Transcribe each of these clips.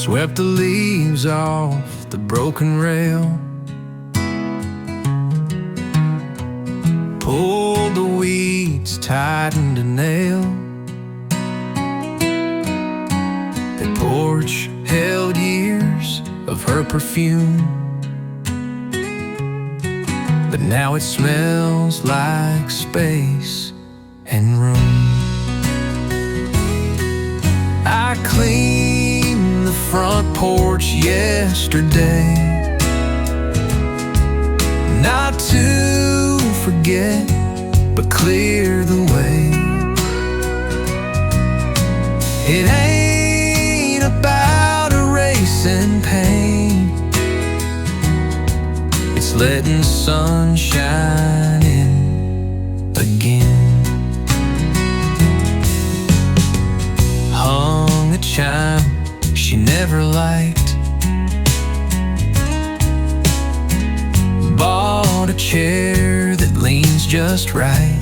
Swept the leaves off the broken rail, pulled the weeds, tightened a nail. The porch held years of her perfume, but now it smells like space and room. I cleaned the front porch yesterday, not to forget, but clear the way. It ain't about erasing pain, it's letting sun shine in again. Hung a chime she never liked, bought a chair that leans just right,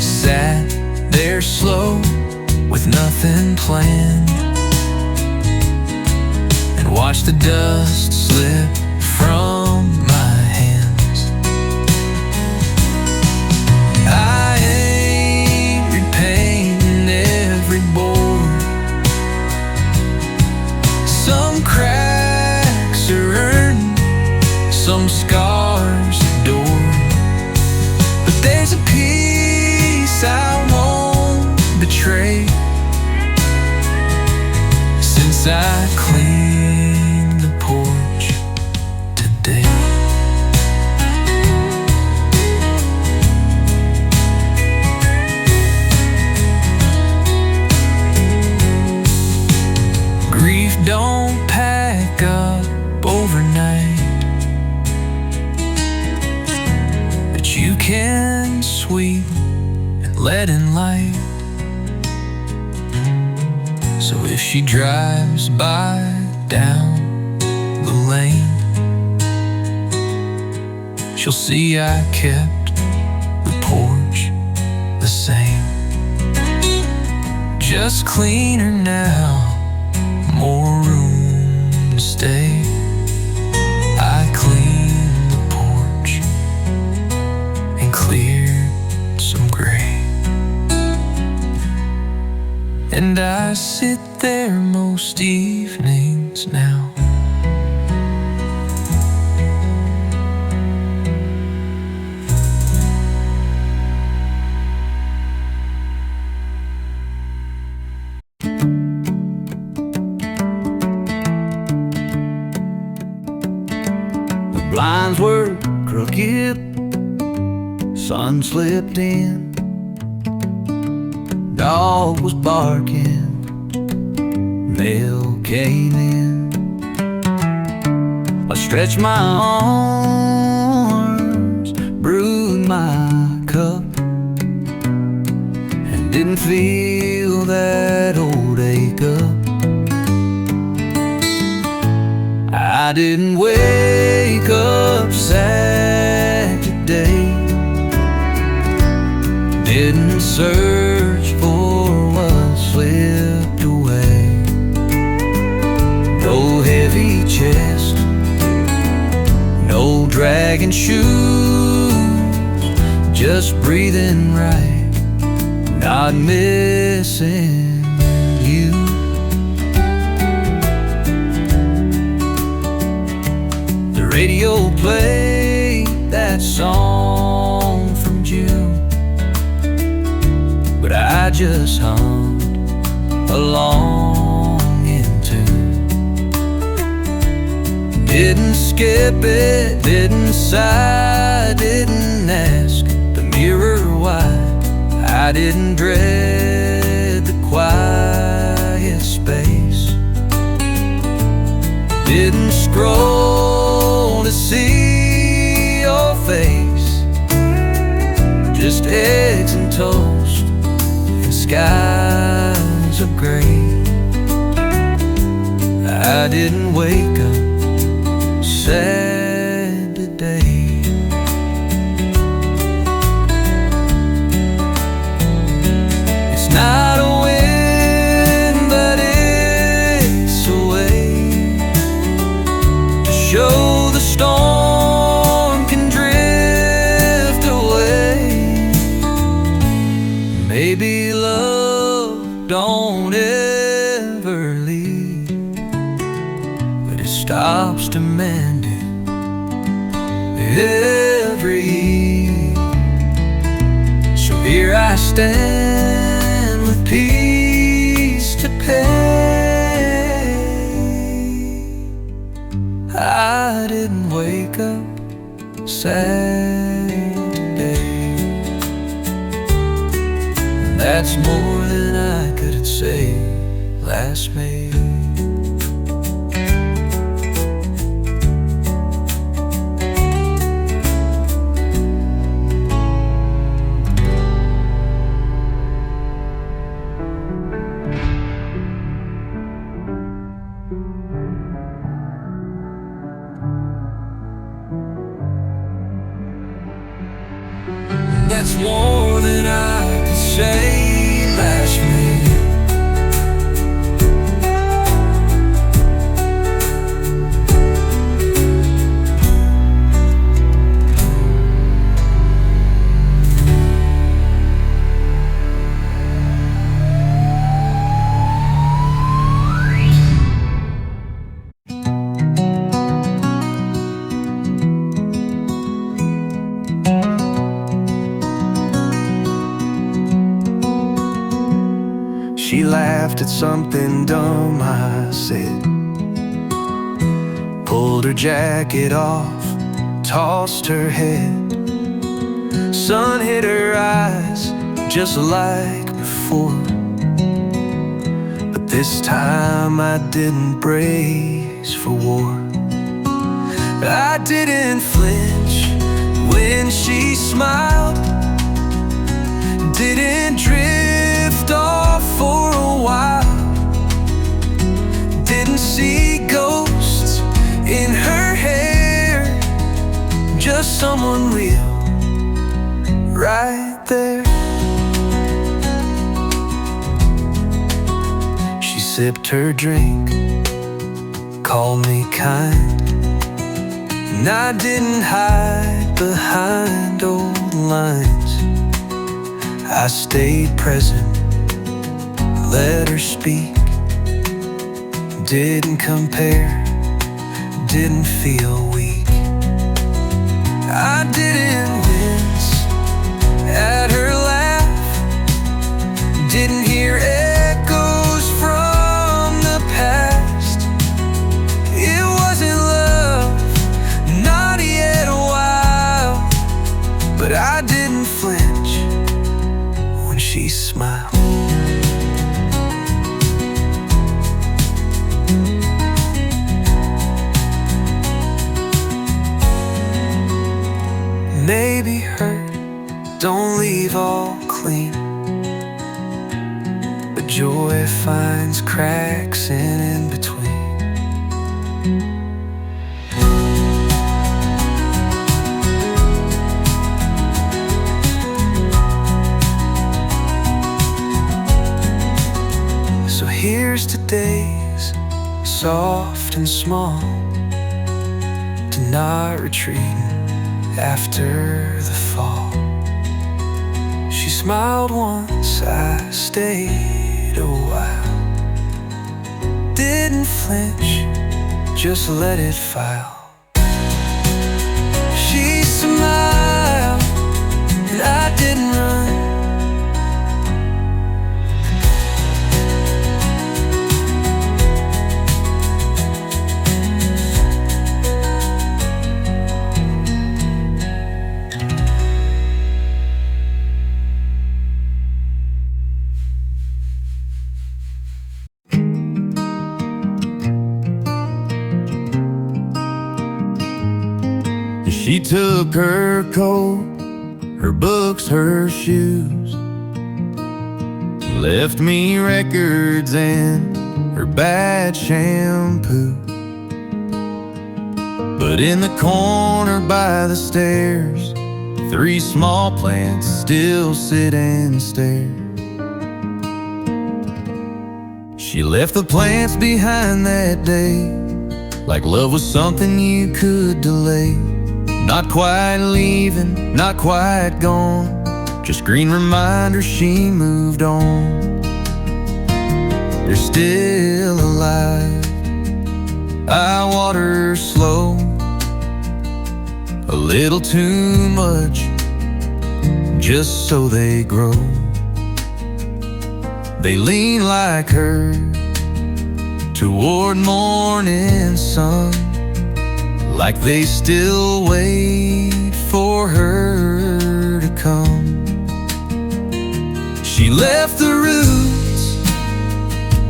sat there slow with nothing planned, and watched the dust slip from my hands. I ain't repainting every board, some cracks are earned, some scars adored, but there's a piece I won't betray since I cleaned the porch today. Grief don't pack up overnight, but you can sweep and let in light. So if she drives by down the lane, she'll see I kept the porch the same. Just cleaner now, more room to stay. I cleaned the porch and cleared some gray, and I sit there most evenings now. The blinds were crooked, sun slipped in, dog was barking, mail came in. I stretched my arms, brewed my cup, and didn't feel that old ache up. I didn't wake up sad today, didn't search for what slipped away. No heavy chest, no dragging shoes, just breathing right, not missing you. The radio played that song from June, but I just hummed along in tune. Didn't skip it, didn't sigh, didn't ask the mirror why. I didn't dread the quiet space, didn't scroll to see your face, just eggs and toast and skies of gray. I didn't wake up sad today. It's not a win, but won't ever leave, but it stops demanding every eve. So here I stand with peace to pay. I didn't wake up sad today. That's more than I could say last May. That's more than I could say last May. She laughed at something dumb I said, pulled her jacket off, tossed her head. Sun hit her eyes just like before, but this time I didn't brace for war. I didn't flinch when she smiled, didn't drift off for a while, didn't see ghosts in her hair, just someone real right there. She sipped her drink, called me kind, and I didn't hide behind old lines. I stayed present, let her speak, didn't compare, didn't feel weak. I didn't wince at her laugh, didn't hear echoes from the past. It wasn't love, not yet a while, but I didn't flinch when she smiled. Maybe hurt don't leave all clean, but joy finds cracks in between. So here's to days soft and small, to not retreating after the fall. She smiled once, I stayed a while, didn't flinch, just let it file. She smiled, and I didn't run. She took her coat, her books, her shoes, left me records and her bad shampoo. But in the corner by the stairs, 3 small plants still sit and stare. She left the plants behind that day, like love was something you could delay. Not quite leaving, not quite gone, just green reminders she moved on. they're still alive. I water slow, a little too much, just so they grow. They lean like her toward morning sun, like they still wait for her to come. She left the roots,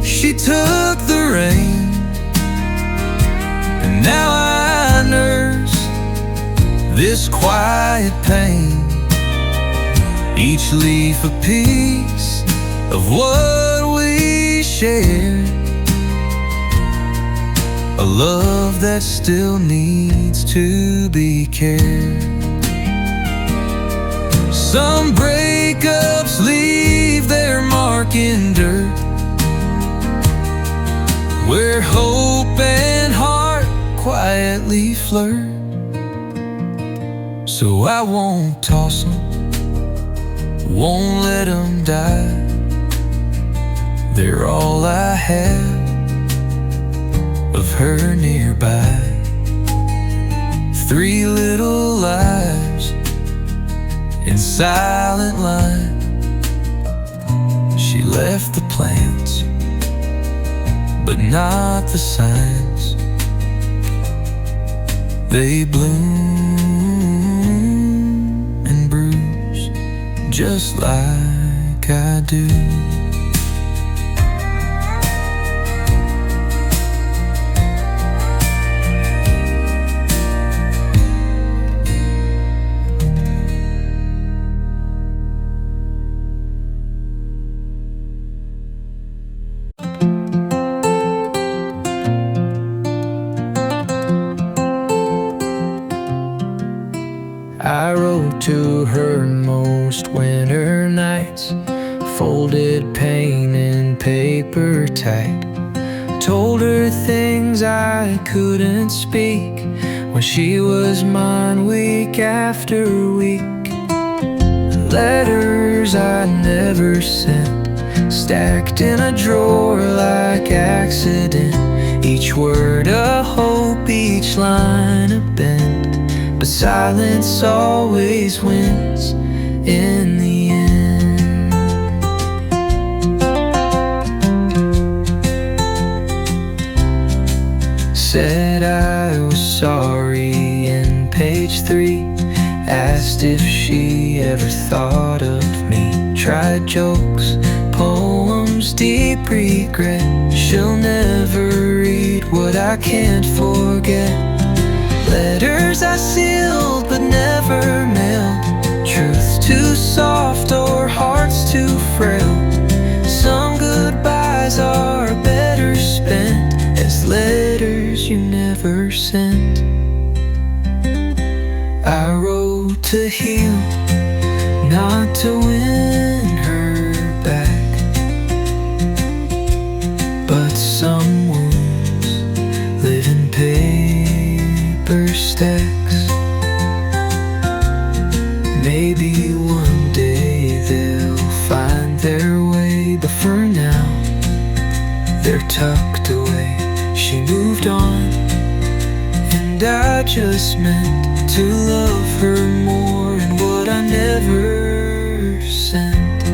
she took the reins, and now I nurse this quiet pain. Each leaf a piece of what we shared, a love that still needs to be cared. Some breakups leave their mark in dirt, where hope and heart quietly flirt. So I won't toss them, won't let them die. They're all I have of her nearby. 3 little lives in silent line. She left the plants, but not the signs. They bloom and bruise just like I do. I wrote to her most winter nights, folded pain in paper tight. Told her things I couldn't speak when she was mine week after week. Letters I never sent, stacked in a drawer like accident. Each word a hope, each line a bend, but silence always wins in the end. Said I was sorry in page 3, asked if she ever thought of me. Tried jokes, poems, deep regret. She'll never read what I can't forget. Letters I sealed but never mailed, truths too soft or hearts too frail. Some goodbyes are better spent as letters you never sent. I wrote to heal, not to win her back, but some wounds live in paper stacks. Maybe one day they'll find their way, but for now they're tucked away. She moved on, and I just meant to love her more, and what I never sent.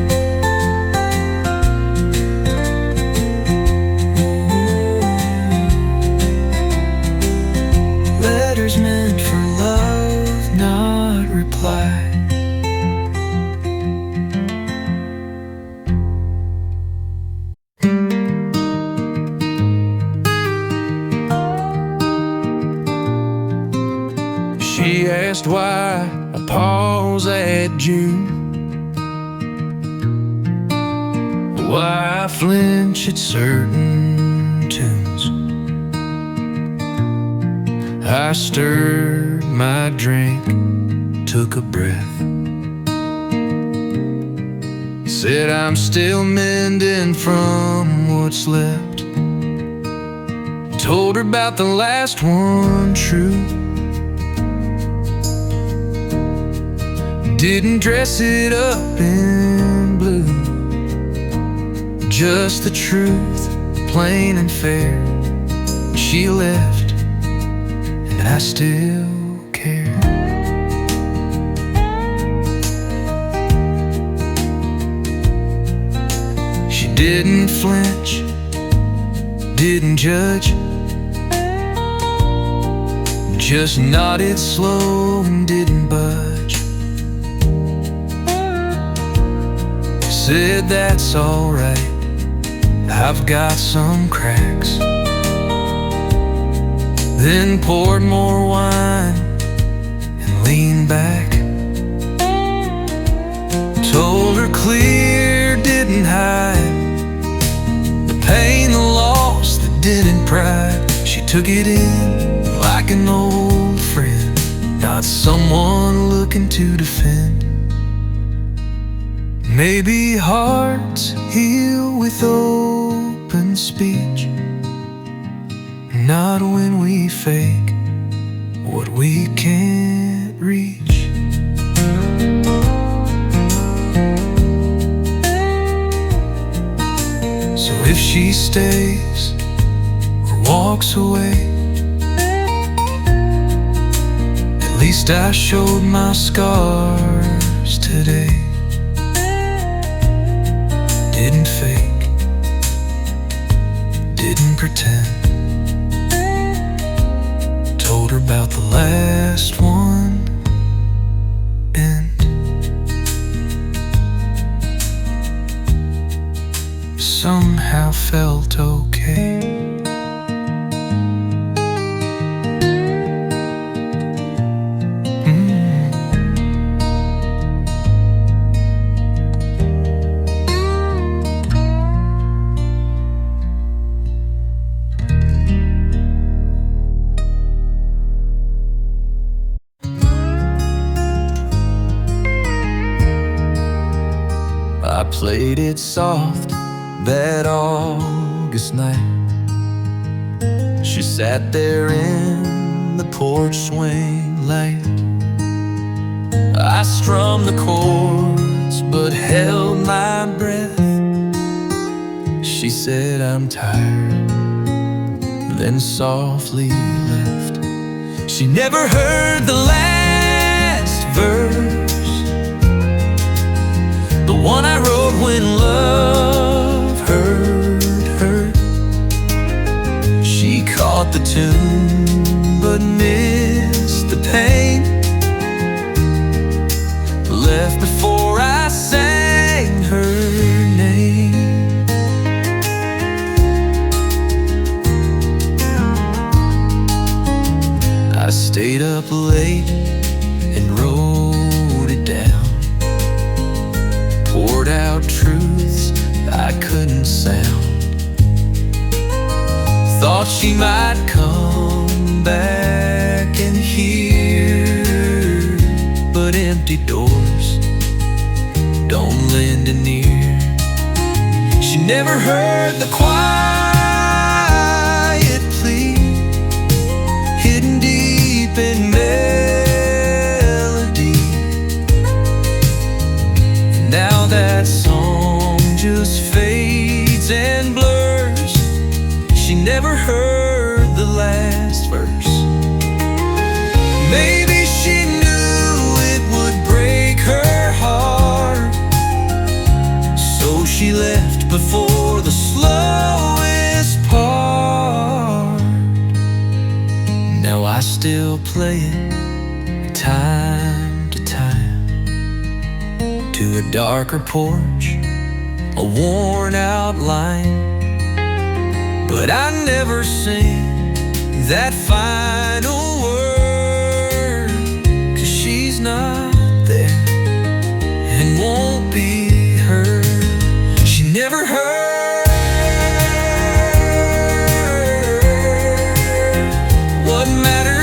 Letters meant for love, not reply. She asked why I pause at June, why I flinch at certain tunes. I stirred my drink, took a breath, said I'm still mending from what's left. Told her about the last one true, didn't dress it up in blue, just the truth. plain and fair. She left, and I still care. She didn't flinch, didn't judge, just nodded slow and didn't budge. Said that's alright, I've got some cracks. Then poured more wine and leaned back. Told her clear, didn't hide the pain, the loss, the didn't pride. She took it in like an old friend, not someone looking to defend. Maybe hearts heal with open speech, not when we fake what we can't reach. So if she stays or walks away, at least I showed my scars today. Didn't fake, didn't pretend. Told her about the last one and somehow felt okay. I played it soft that August night. She sat there in the porch swing light. I strummed the chords but held my breath. She said I'm tired, then softly left. She never heard the last verse, the one I wrote when love hurt her. She caught the tune but missed the pain. Left before I sang her name. I stayed up late and wrote it down, poured out truths I couldn't sound. Thought she might come back and hear, but empty doors don't lend an ear. She never heard the quiet plea hidden deep in melody. Now that song just fades and blurs. She never heard the last verse. Maybe she knew it would break her heart, so she left before the slowest part. Now I still play it time to time, to a darker porch, a worn out line. But I never sing that final word, 'cause she's not there and won't be heard. She never heard what mattered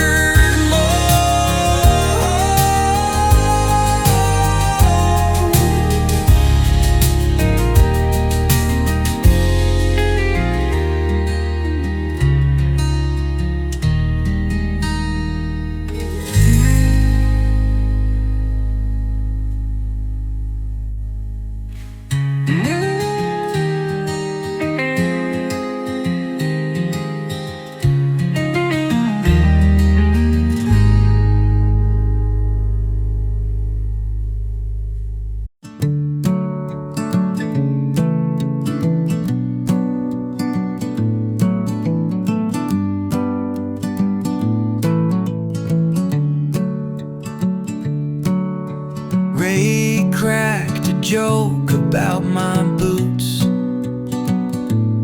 joke about my boots.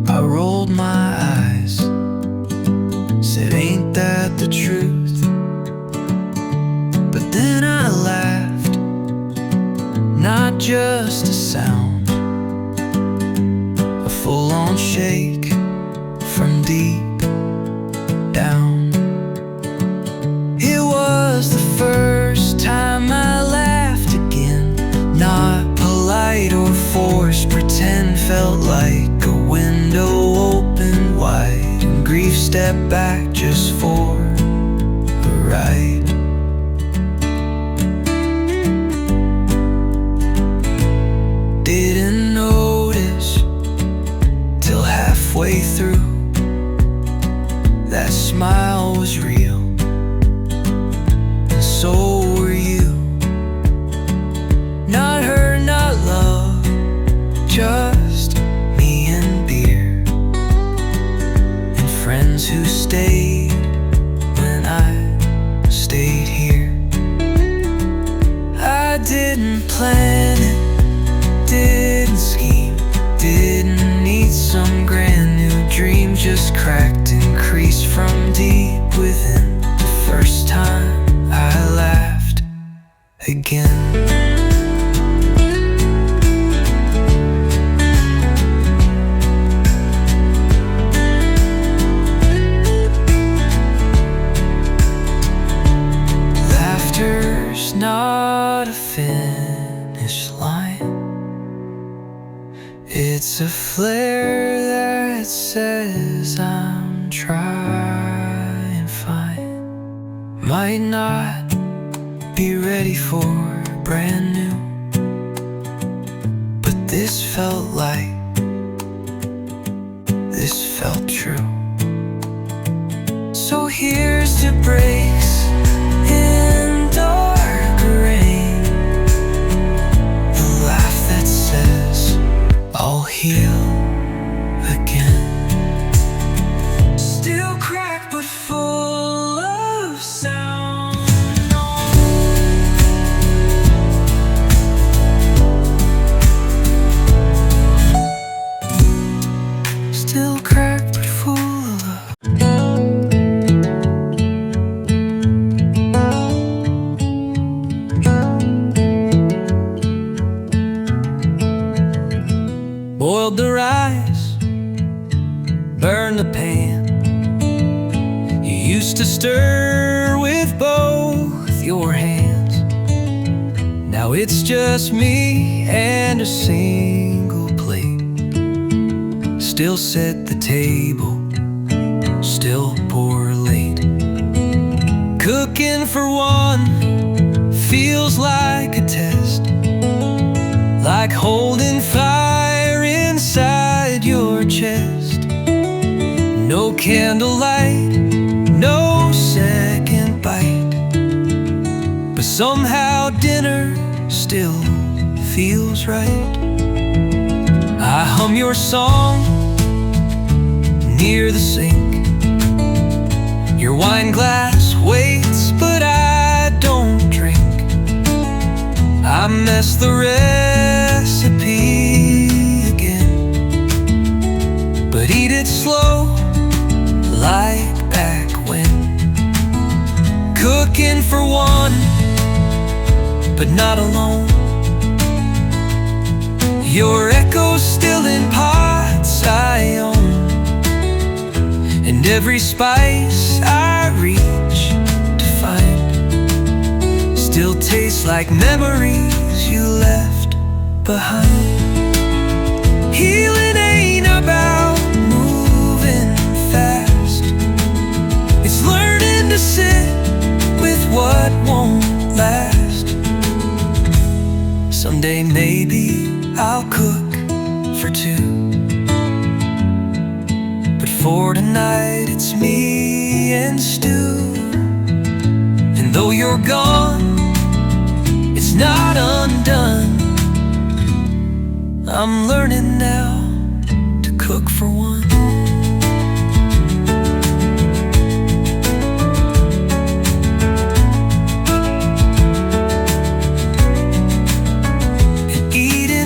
I rolled my eyes, said, ain't that the truth? But then I laughed, not just a sound, a full-on shake from deep down. It was the first time I laughed again, not polite or forced, pretend. Felt like a window opened wide, and grief stepped back just for a ride. Didn't notice till halfway through, that smile was real, and so were you. Not her, not love, just me and beer, and friends who stayed when I stayed here. I didn't plan it, didn't scheme, didn't need some grand new dream, just cracked and creased from deep within the first time I laughed again. Laughter's not a finish line, it's a flare that says I'm trying fine. Might not be ready for brand new, but this felt like, this felt true. So here's to breaks in dark rain, the laugh that says I'll heal again. Still cracked but full of sound. Still cracked but full of boiled the rice, burned the pan. You used to stir with both your hands. Now it's just me and a single plate. Still set the table, still pour late. Cooking for one feels like a test, like holding fire inside your chest. No candlelight, no second bite, but somehow dinner still feels right. I hum your song near the sink. Your wine glass waits, but I don't drink. I mess the recipe again, but eat it slow, like back when. Cooking for one, but not alone. Your echo's still in pots I own, and every spice I reach to find still tastes like memories you left behind. Healing ain't about moving fast, it's learning to sit with what won't last. Someday maybe I'll cook for two, but for tonight it's me and stew. And though you're gone, it's not undone. I'm learning now to cook for one. And eating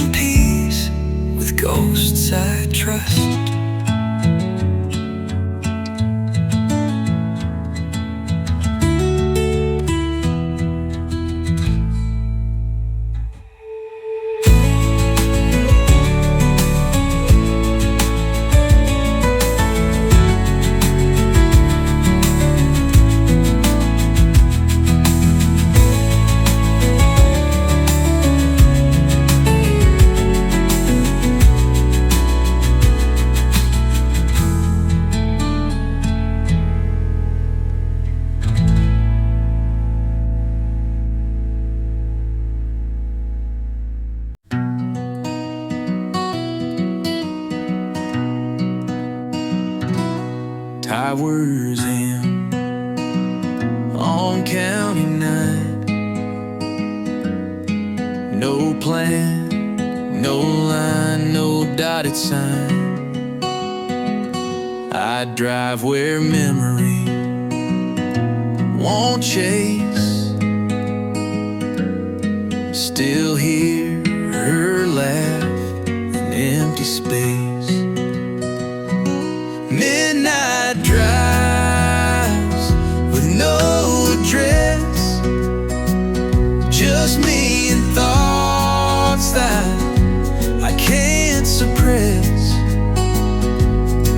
Towers in on County 9. No plan, no line, no dotted sign. I drive where memory won't chase. Still hear her laugh in empty space. Midnight drives with no address, just me and thoughts that I can't suppress.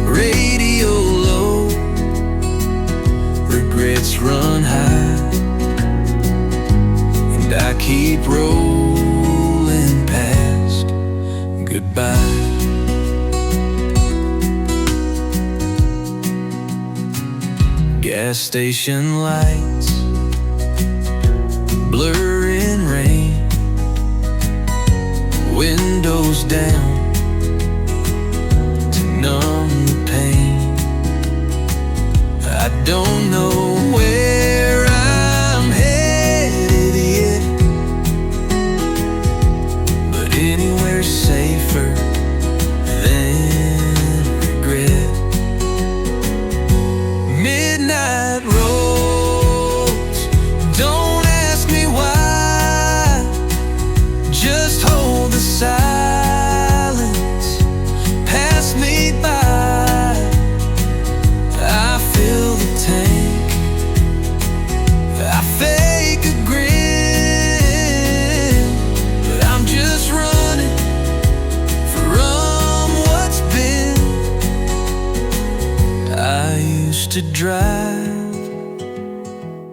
Radio low, regrets run high, and I keep rolling past goodbye. Gas station lights blur in rain, windows down to numb the pain. I don't know where I'm headed yet, but anywhere safer than regret. Midnight roads, don't ask me why, just hold the silence, pass me by. I fill the tank, I fake a grin, but I'm just running from what's been. I used to drive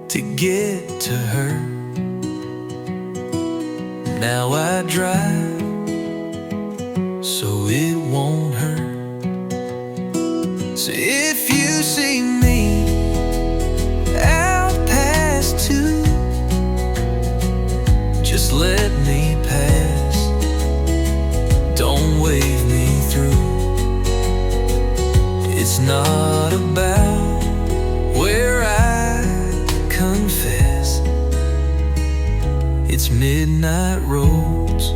to get to her, now I drive so it won't hurt. So if you see me out past 2, just let me pass, don't wave me through. It's not about where I confess, it's midnight roads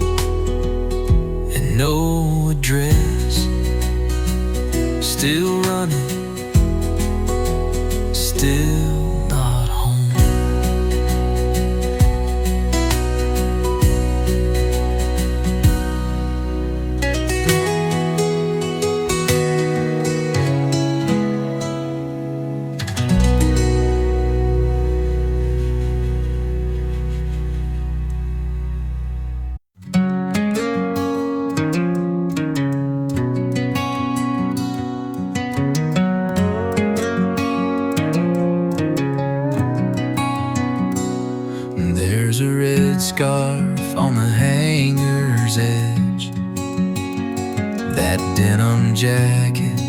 and no address. Still running, still not home. There's a red scarf on the hangar's edge, that denim jacket,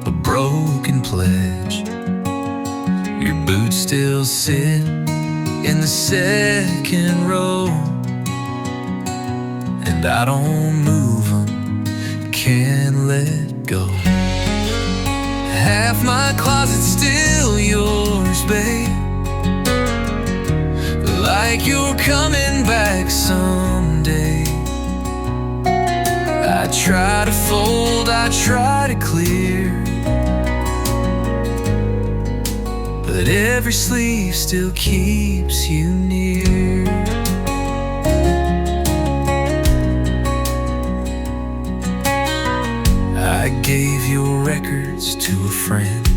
a broken pledge. Your boots still sit in the second row, and I don't move them, can't let go. Half my closet's still yours, babe, like you're coming back someday. I try to fold, I try to clear, but every sleeve still keeps you near. I gave your records to a friend,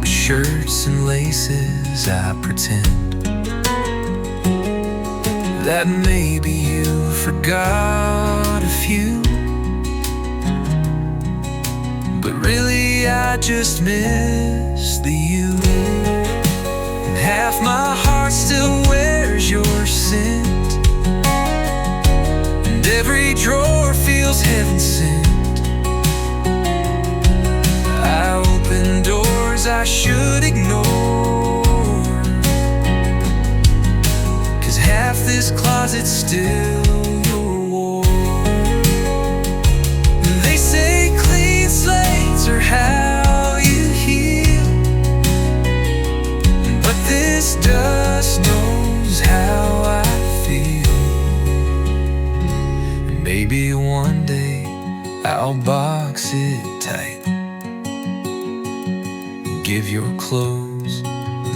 shirts and laces, I pretend that maybe you forgot a few, but really I just miss the you. And half my heart still wears your scent, and every drawer feels heaven sent. I open doors I should ignore, 'cause half this closet's still your war. They say I'll box it tight, give your clothes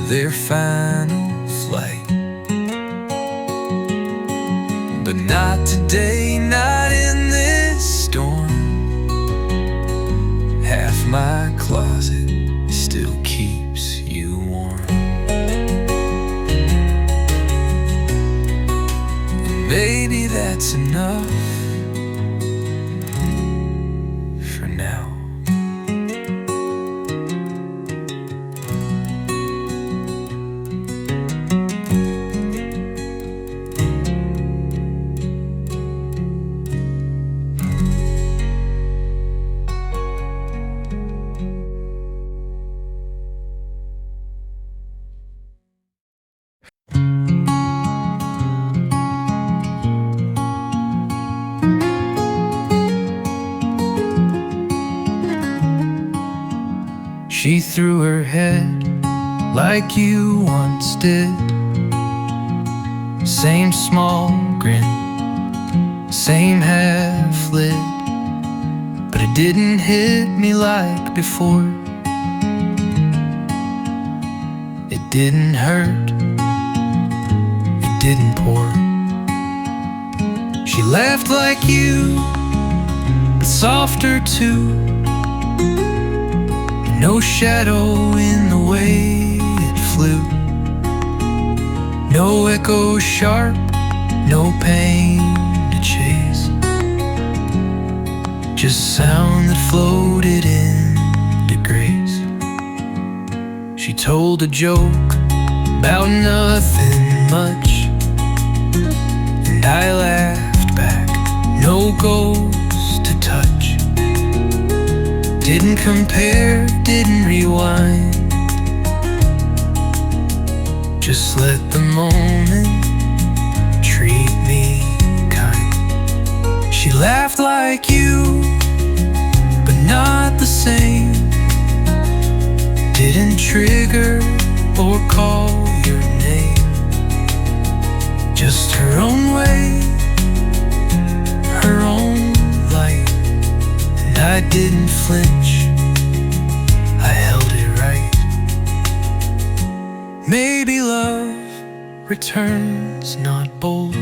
their final flight. But not today, not in this storm. Half my closet still keeps you warm. And maybe that's enough for now. She threw her head like you once did. Same small grin, same half lid. But it didn't hit me like before. It didn't hurt, it didn't pour. She laughed like you, but softer too. No shadow in the way it flew. No echo sharp, no pain to chase. Just sound that floated into grace. She told a joke about nothing much, and I laughed back. No ghost to touch. Didn't compare, didn't rewind. Just let the moment treat me kind. She laughed like you, but not the same. Didn't trigger or call your name. Just her own way, her own light. And I didn't flinch, I held it right. Maybe love returns not bold,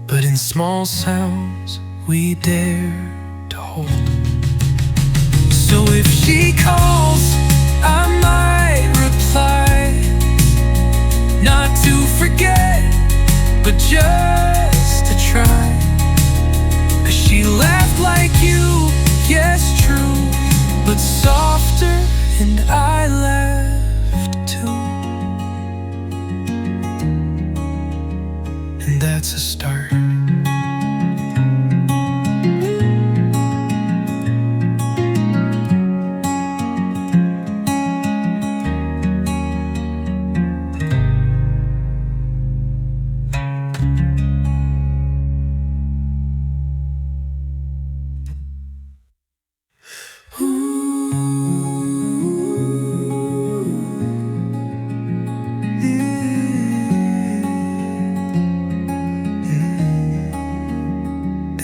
but in small sounds we dare to hold. So if she calls, I might reply, not to forget, but just to try. 'Cause she laughed like you, yes true, but softer, and I laughed too. And that's a start.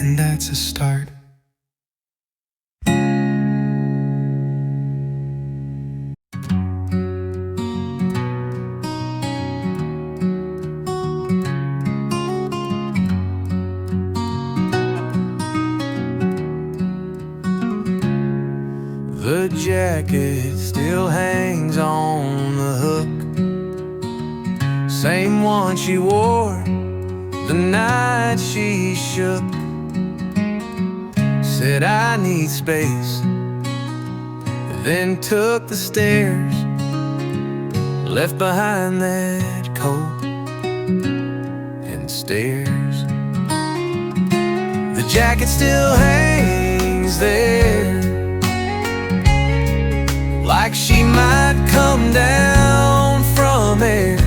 And that's a start. The jacket still hangs on the hook, same one she wore the night she shook. Said I need space, then took the stairs, left behind that coat and stares. The jacket still hangs there, like she might come down from air.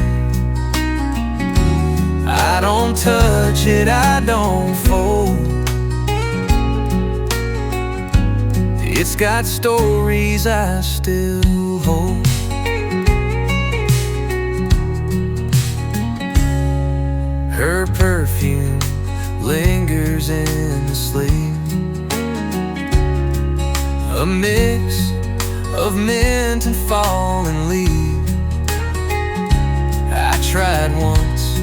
I don't touch it, I don't fold. It's got stories I still hold. Her perfume lingers in the sleeve, a mix of mint and fallen leaves. I tried once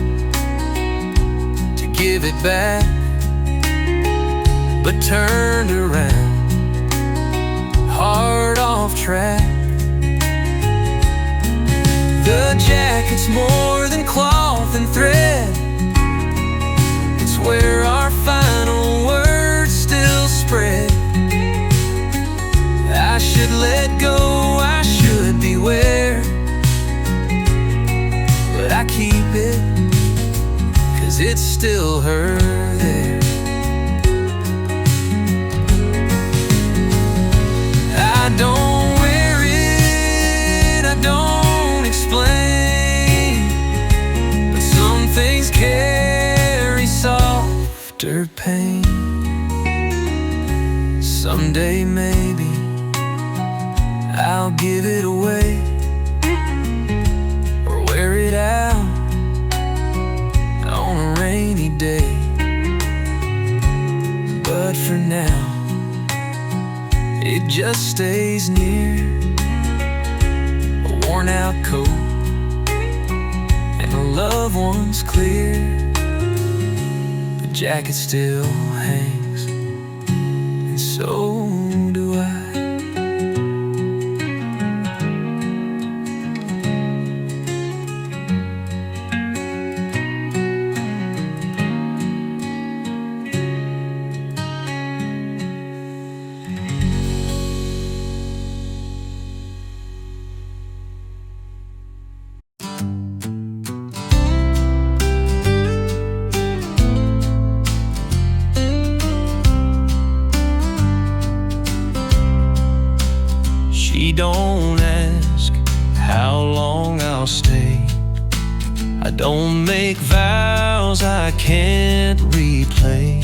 to give it back, but turned around, hard off track. The jacket's more than cloth and thread. It's where our final words still spread. I should let go, I should beware, but I keep it, 'cause it's still her there. I don't wear it, I don't explain, but some things carry softer pain. Someday maybe I'll give it away, or wear it out on a rainy day. But for now, it just stays near a worn out coat and a loved one's clear. The jacket still hangs, and so do I. She don't ask how long I'll stay. I don't make vows I can't replay.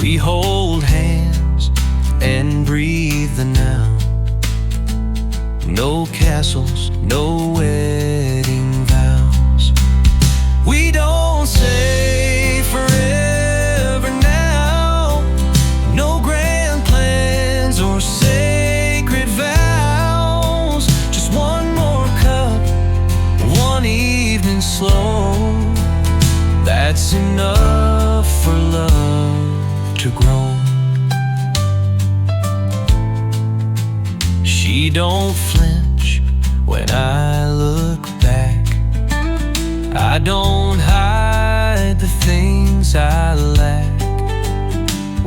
We hold hands and breathe the now. No castles, no wedding vows. We don't say forever now. No grand plans or sacred vows. Just one more cup, one evening slow. That's enough for love to grow. She don't flinch when I look back. I don't hide the things I lack.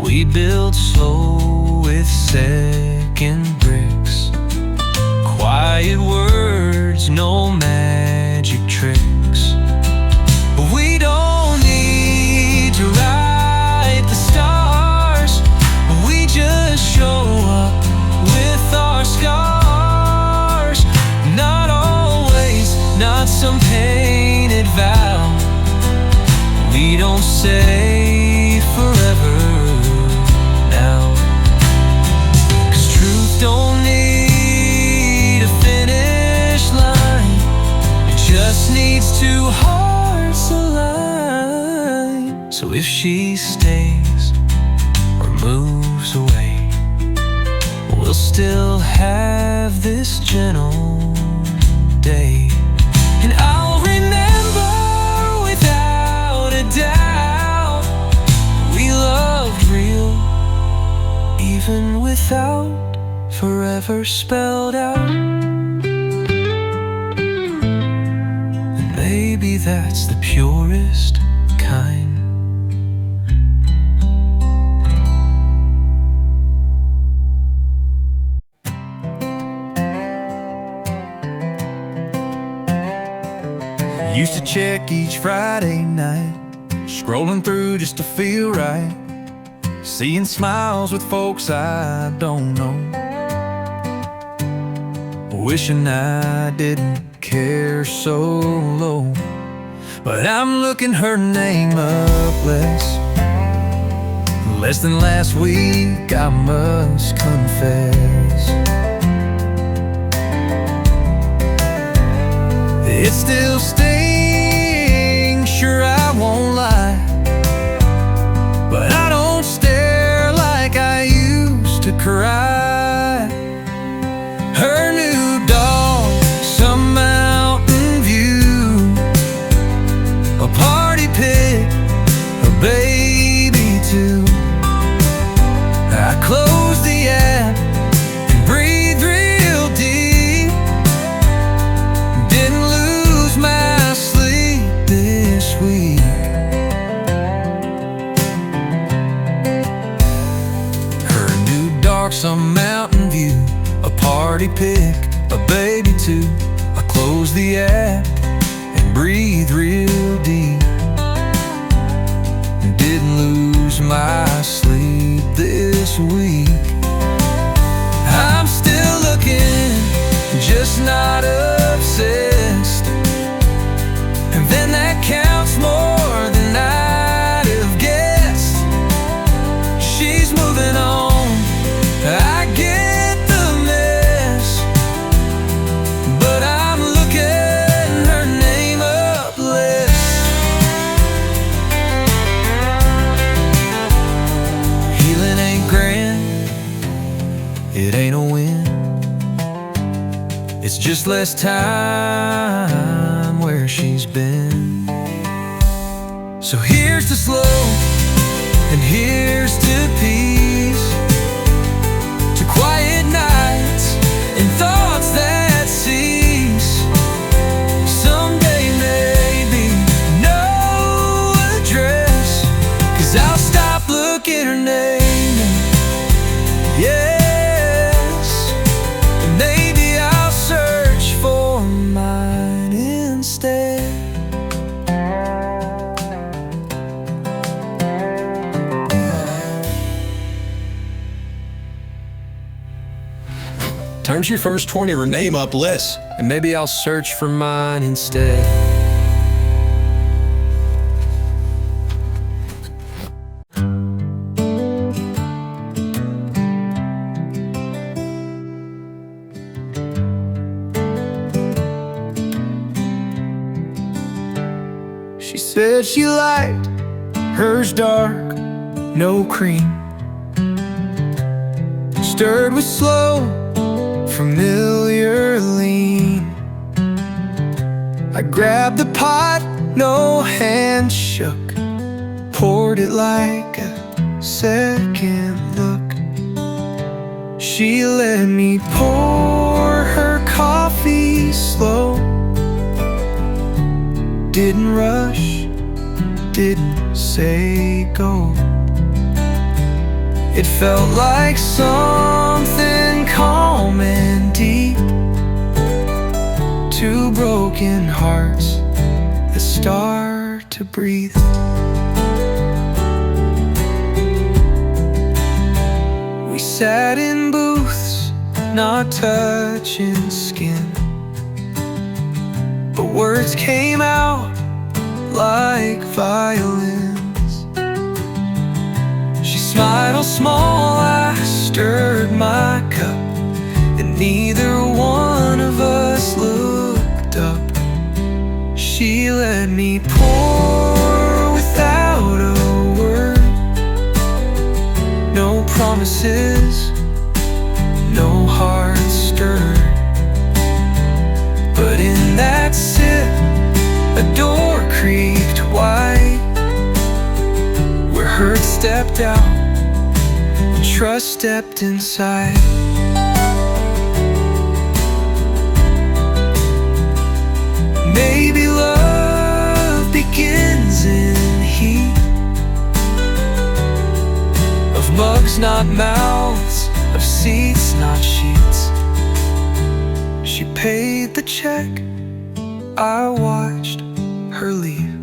We build slow with second bricks. Quiet words, no magic tricks. We don't need to write the stars. We just show up with our scars. Not always, not some painted vow. We don't say forever now, 'cause truth don't need a finish line. It just needs two hearts aligned. So if she stays or moves away, we'll still have this gentle day. And I'll remember without a doubt, we loved real, even without forever spelled out. And maybe that's the purest kind. Used to check each Friday night, scrolling through just to feel right, seeing smiles with folks I don't know, wishing I didn't care so low. But I'm looking her name up less than last week, I must confess. It still stings, sure I won't lie, but I don't stare like I used to cry. marks on Mountain View, a party pic, a baby too. I close the app and breathe real deep. Didn't lose my sleep this week. I'm still looking, just not obsessed. And then that counts more than I'd have guessed. She's moving on, I get the mess, but I'm looking her name up less. Healing ain't grand, it ain't a win. It's just less time where she's been. So here's to slow, and here's to peace, to quiet nights and thoughts that cease. Someday maybe no address, 'cause I'll stop looking her name, yes, and maybe I'll search for mine instead. Turn to your first 20 or name up list. And maybe I'll search for mine instead. She said she liked hers dark, no cream, stirred with slow, familiar lean. I grabbed the pot, no hand shook, poured it like a second look. She let me pour her coffee slow, didn't rush, didn't say go. It felt like something calm and deep, two broken hearts that start to breathe. We sat in booths, not touching skin, but words came out like violins. She smiled all small, I stirred my cup, and neither one of us looked up. She let me pour without a word, no promises, no heart stirred. But in that sip, a door creaked wide, where hurt stepped out and trust stepped inside. Maybe love begins in heat, of mugs not mouths, of seats not sheets. She paid the check, I watched her leave.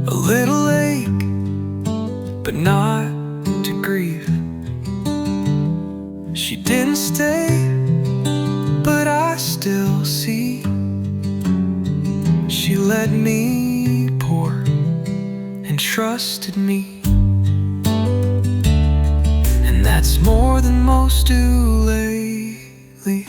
A little ache, but not to grieve. She didn't stay, but I still see. She let me pour and trusted me, and that's more than most do lately.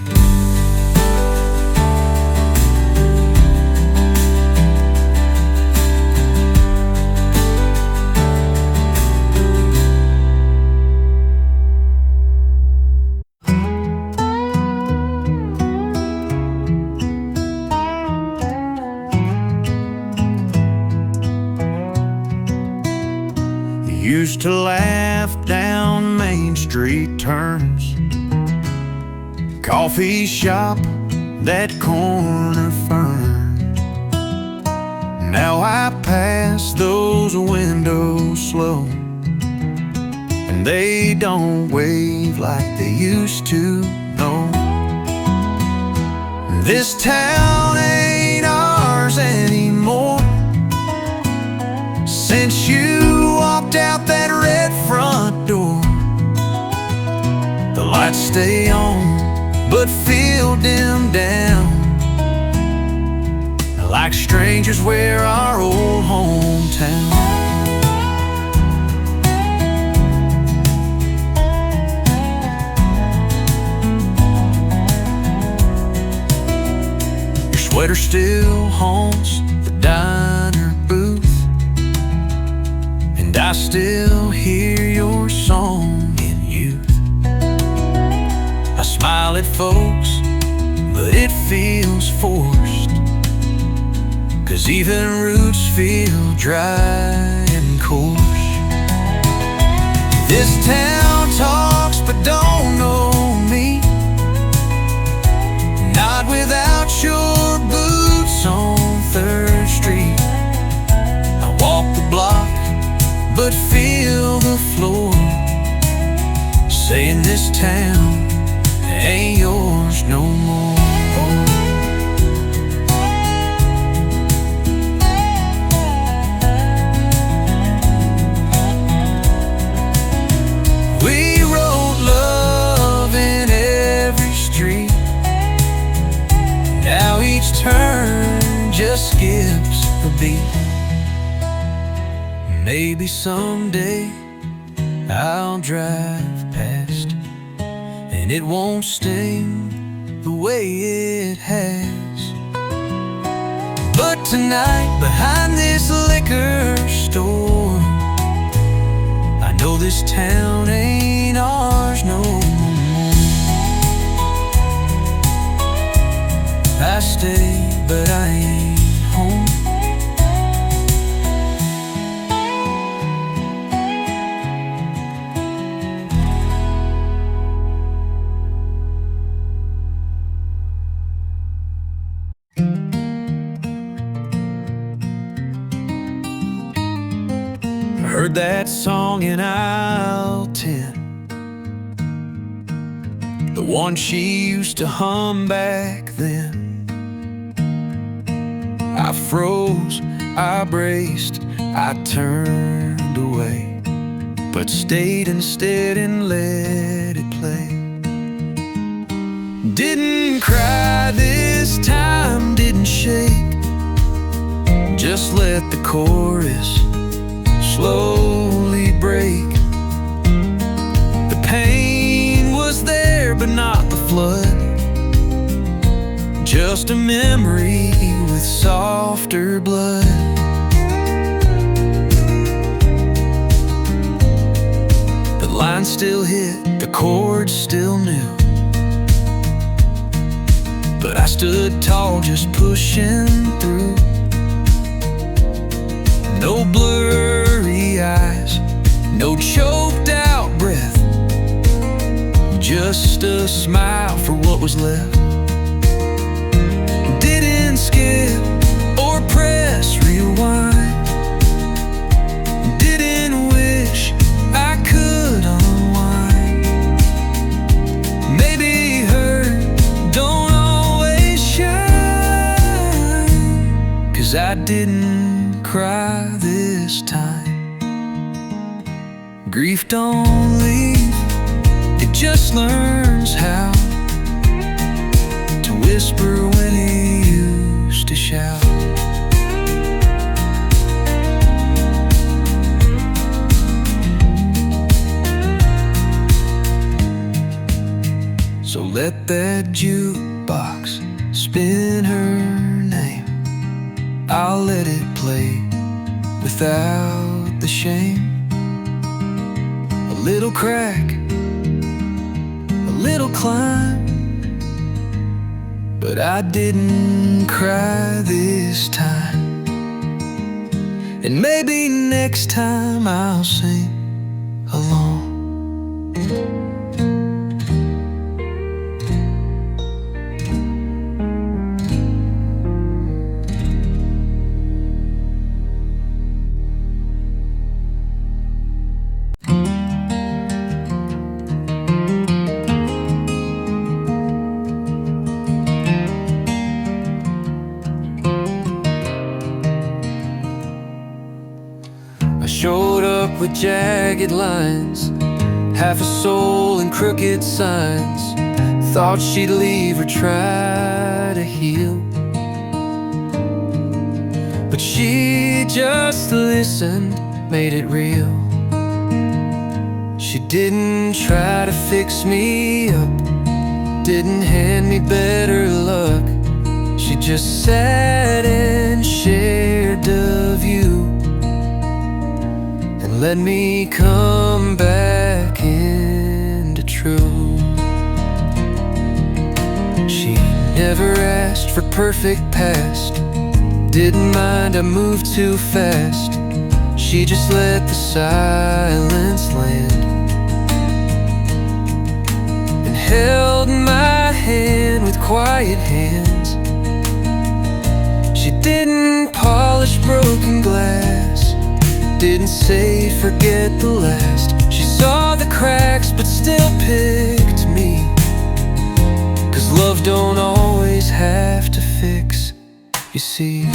Used to laugh down Main Street turns, coffee shop, that corner fern. Now I pass those windows slow, and and they don't wave like they used to, no. This town ain't ours anymore. Since you walked out that red front door, the lights stay on but feel dimmed down, like strangers wear our old hometown. Your sweater still haunts the diner booth, and I still hear your song in youth. I smile at folks, but it feels forced, 'cause even roots feel dry and coarse. This town talks but don't know me, not without your boots on 3rd Street. I walk the block but feel the floor, saying this town ain't yours no more. We wrote love in every street, now each turn just skips a beat. Maybe someday I'll drive past, and it won't sting the way it has. But tonight, behind this liquor store, I know this town ain't ours no more. I stay, but I ain't home. Heard that song in aisle 10, the one she used to hum back then. I froze, I braced, I turned away, but stayed instead and let it play. Didn't cry this time, didn't shake, just let the chorus slowly break. The pain was there, but not the flood, just a memory with softer blood. The line still hit, the chords still new, but I stood tall, just pushing through. No blurry eyes, no choked out breath, just a smile for what was left. Didn't skip or press rewind, didn't wish I could unwind. Maybe hurt don't always shine, 'cause I didn't cry this time. Grief don't leave, it just learns how to whisper when it used to shout. So let that jukebox spin her name, I'll let it play without the shame. A little crack, a little climb, but I didn't cry this time. And maybe next time I'll sing along. with jagged lines, half a soul and crooked signs. Thought she'd leave or try to heal, but she just listened, made it real. She didn't try to fix me up, didn't hand me better luck. She just sat and shared the view and let me come back into truth. She never asked for perfect past, didn't mind I moved too fast. She just let the silence land and held my hand with quiet hands. She didn't polish broken glass, didn't say forget the last. She saw the cracks but still picked me, 'cause love don't always have to fix, you see.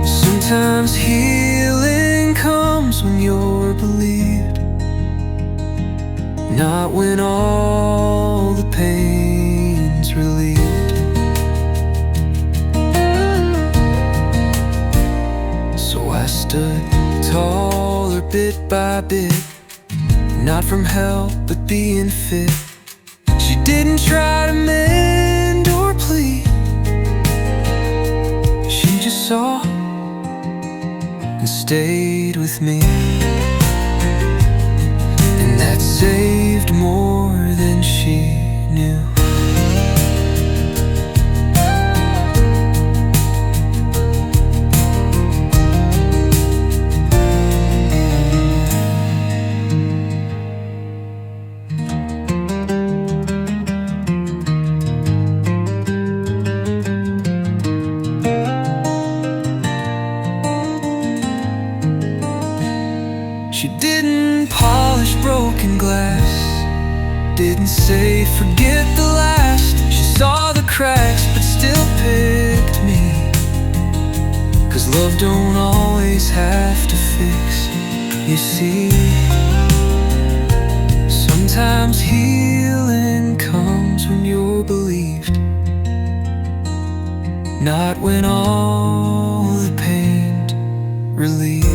Sometimes healing comes when you're believed, not when all the pain's relieved. So I stood taller bit by bit, not from help but being fit. She didn't try to mend or plead, she just saw and stayed with me, and that saved more than she knew. She didn't polish broken glass, didn't say forget the last. She saw the cracks but still picked me, 'cause love don't always have to fix, you see. Sometimes healing comes when you're believed, not when all the pain's relieved.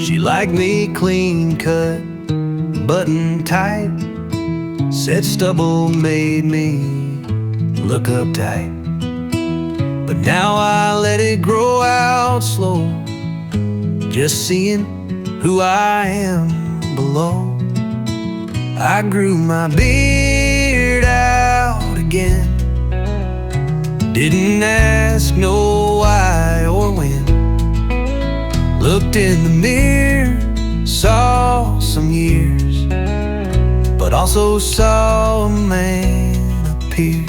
She liked me clean cut, button tight, said stubble made me look uptight. But now I let it grow out slow, just seeing who I am below. I grew my beard out again, didn't ask no why or when. Looked in the mirror, saw some years, but also saw a man appear.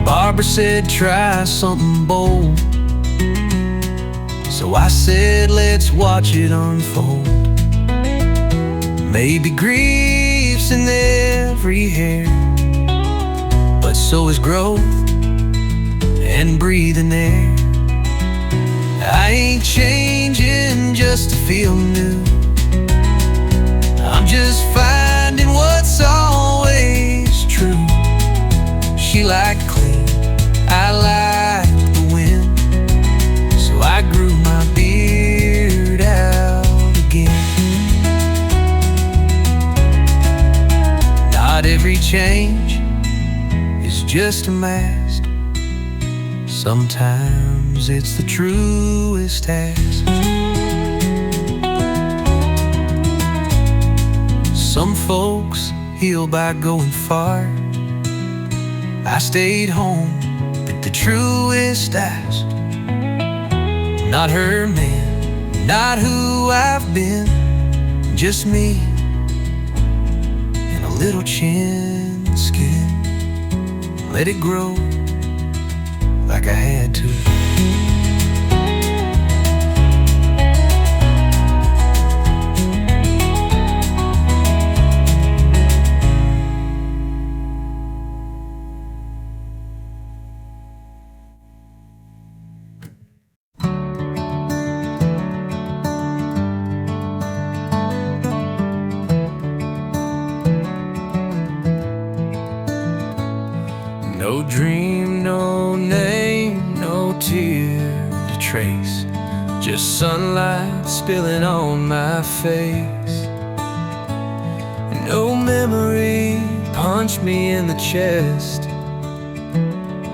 Barbara said try something bold, so I said let's watch it unfold. Maybe grief's in every hair, but so is growth and breathing air. I ain't changing just to feel new, I'm just finding what's always true. She liked clean, I liked the wind, so I grew my beard out again. Not every change is just a mask, sometimes it's the truest task. Some folks heal by going far, I stayed home at the truest ask. Not her man, not who I've been, just me and a little chin skin. let it grow like I had to. No dream, no name, no tear to trace, just sunlight spilling on my face. No memory punched me in the chest.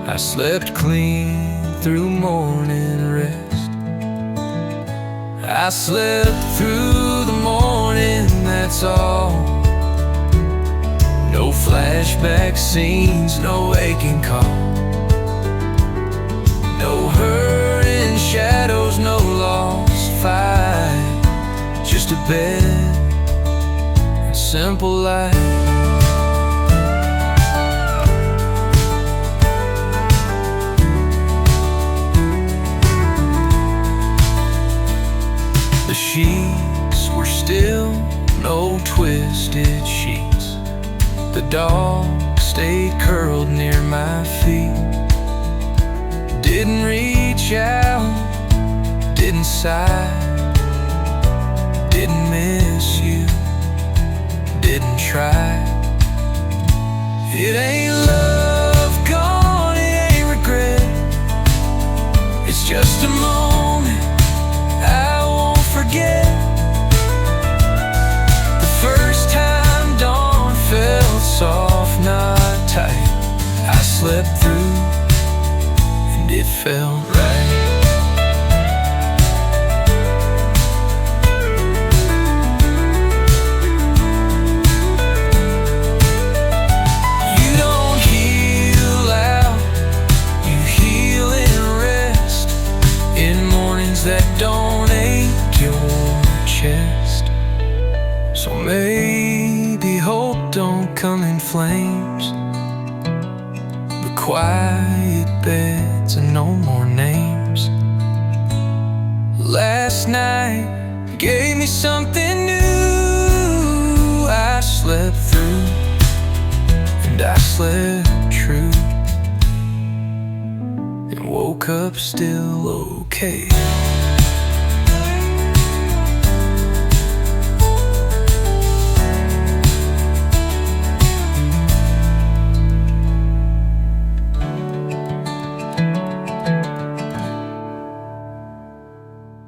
I slept clean through morning rest. I slept through the morning, that's all. No flashback scenes, no aching call. No hurting shadows, no lost fight. Just a bed, a simple life. The sheets were still, no twisted sheets. The dog stayed curled near my feet. Didn't reach out, didn't sigh, didn't miss you, didn't try. It ain't love gone, it ain't regret. It's just a moment I won't forget. The first time dawn felt soft, not tight. I slept through and it felt right. You don't heal out, you heal and rest in mornings that don't ache your chest. So maybe hope don't come in flames, but quiet beds and no more names. Last night gave me something new. I slept through and I slept true, and woke up still okay.